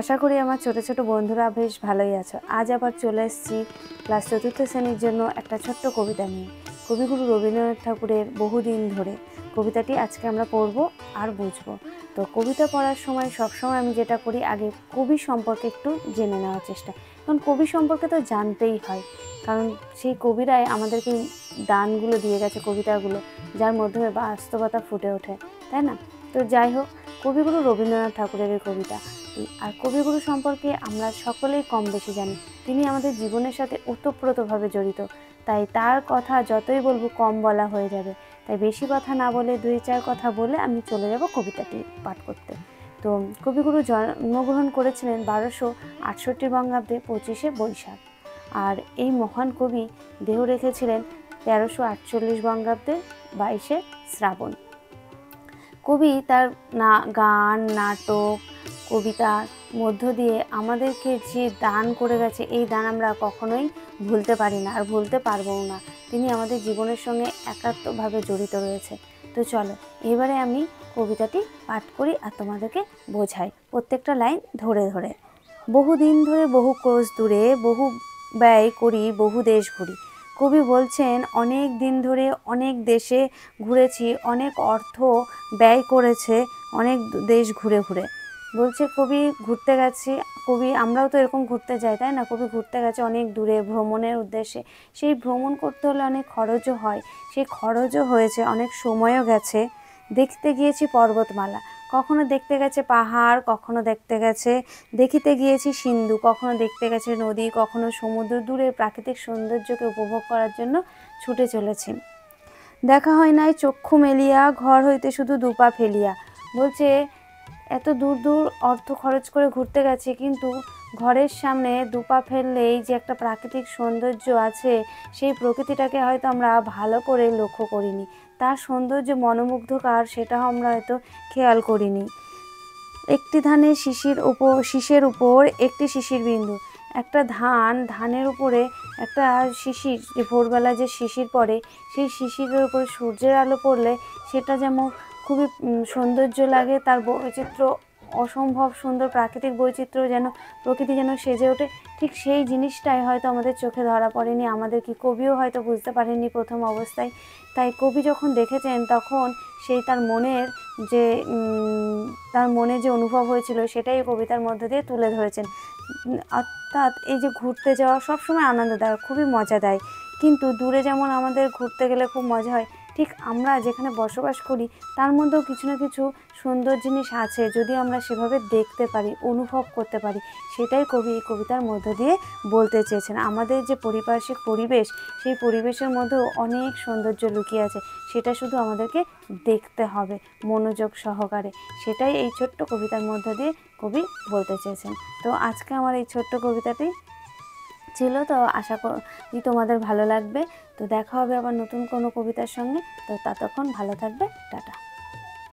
আশা করি আমার ছোট ছোট বন্ধুরা বেশ ভালোই আছো। আজ আবার চলে এসেছি ক্লাস 4th শ্রেণীর জন্য একটা ছোট্ট কবিতা নিয়ে। কবিগুরু রবীন্দ্রনাথ ঠাকুরের বহুদিন ধরে কবিতাটি আজকে আমরা পড়ব আর বুঝবো। তো কবিতা পড়ার সময় সবসময় আমি যেটা করি, আগে কবি সম্পর্কে একটু জেনে নেওয়ার চেষ্টা। কারণ কবি সম্পর্কে তো জানতেই হয়, কারণ সেই কবিরাই আমাদেরকে দানগুলো দিয়ে গেছে, কবিতাগুলো, যার মাধ্যমে বাস্তবতা ফুটে ওঠে, তাই না? তো যাই হোক, কবিগুরু রবীন্দ্রনাথ ঠাকুরের এই কবিতা। আর কবিগুরু সম্পর্কে আমরা সকলেই কম বেশি জানি। তিনি আমাদের জীবনের সাথে ওতপ্রোতভাবে জড়িত, তাই তার কথা যতই বলবো কম বলা হয়ে যাবে। তাই বেশি কথা না বলে 2-4 কথা বলে আমি চলে যাব কবিতাটি পাঠ করতে। তো কবিগুরু জন্মগ্রহণ করেছিলেন 1268 বঙ্গাব্দে 25শে বৈশাখ। আর এই মহান কবি দেহ রেখেছিলেন 1348 বঙ্গাব্দে 22শে শ্রাবণ। কবি তার গান, নাটক, কবিতার মধ্য দিয়ে আমাদেরকে যে দান করে গেছে, এই দান আমরা কখনোই ভুলতে পারি না আর ভুলতে পারবো না। তিনি আমাদের জীবনের সঙ্গে একাত্মভাবে জড়িত রয়েছে। তো চলো এবারে আমি কবিতাটি পাঠ করি আর তোমাদেরকে বোঝাই প্রত্যেকটা লাইন ধরে ধরে। বহুদিন ধরে বহু ক্রোশ দূরে, বহু ব্যয় করি বহু দেশ ঘুরি। কবি বলছেন অনেক দিন ধরে অনেক দেশে ঘুরেছি, অনেক অর্থ ব্যয় করেছে অনেক দেশ ঘুরে ঘুরে। বলছে কবি ঘুরতে গেছি, কবি আমরাও তো এরকম ঘুরতে যাই, তাই না? কবি ঘুরতে গেছে অনেক দূরে ভ্রমণের উদ্দেশ্যে। সেই ভ্রমণ করতে হলে অনেক খরচও হয়, সেই খরচও হয়েছে, অনেক সময়ও গেছে। দেখতে গিয়েছি পর্বতমালা, কখনো দেখতে গেছে পাহাড়, কখনো দেখতে গেছে দেখিতে গিয়েছি সিন্ধু, কখনো দেখতে গেছে নদী, কখনো সমুদ্র। দূরের প্রাকৃতিক সৌন্দর্যকে উপভোগ করার জন্য ছুটে চলেছি। দেখা হয় নাই চক্ষু মেলিয়া, ঘর হইতে শুধু দুপা ফেলিয়া। বলছে এত দূর দূর অর্থ খরচ করে ঘুরতে গেছি, কিন্তু ঘরের সামনে দুপা ফেললেই যে একটা প্রাকৃতিক সৌন্দর্য আছে, সেই প্রকৃতিটাকে হয়তো আমরা ভালো করে লক্ষ্য করিনি। তার সৌন্দর্য মনোমুগ্ধকর, সেটাও আমরা হয়তো খেয়াল করিনি। একটি ধানের শীষের উপর একটি শিশির বিন্দু। একটা ধানের উপরে একটা শিশির, যে ভোরবেলা যে শিশির পড়ে, সেই শিশিরের উপরে সূর্যের আলো পড়লে সেটা যেমন খুবই সৌন্দর্য লাগে, তার বৈচিত্র্য অসম্ভব সুন্দর, প্রাকৃতিক বৈচিত্র্য যেন, প্রকৃতি যেন সেজে ওঠে। ঠিক সেই জিনিসটাই হয়তো আমাদের চোখে ধরা পড়েনি, আমাদের কি কবিও হয়তো বুঝতে পারেননি প্রথম অবস্থায়। তাই কবি যখন দেখেছেন, তখন সেই তার মনে যে অনুভব হয়েছিল, সেটাই কবিতার মধ্যে দিয়ে তুলে ধরেছেন। অর্থাৎ এই যে ঘুরতে যাওয়া সবসময় আনন্দদায়ক, খুবই মজা দেয়, কিন্তু দূরে যেমন আমাদের ঘুরতে গেলে খুব মজা হয়, ঠিক আমরা যেখানে বসবাস করি তার মধ্যেও কিছু না কিছু সুন্দর জিনিস আছে, যদি আমরা সেভাবে দেখতে পারি, অনুভব করতে পারি। সেটাই কবি এই কবিতার মধ্য দিয়ে বলতে চেয়েছেন। আমাদের যে পারিপার্শ্বিক পরিবেশ, সেই পরিবেশের মধ্যেও অনেক সৌন্দর্য লুকিয়ে আছে, সেটা শুধু আমাদেরকে দেখতে হবে মনোযোগ সহকারে। সেটাই এই ছোট্ট কবিতার মধ্য দিয়ে কবি বলতে চেয়েছেন। তো আজকে আমার এই ছোট্ট কবিতাটি ছিল, তো আশা করি তোমাদের ভালো লাগবে। তো দেখা হবে আবার নতুন কোনো কবিতার সঙ্গে। তো ততক্ষণ ভালো থাকবে, টাটা।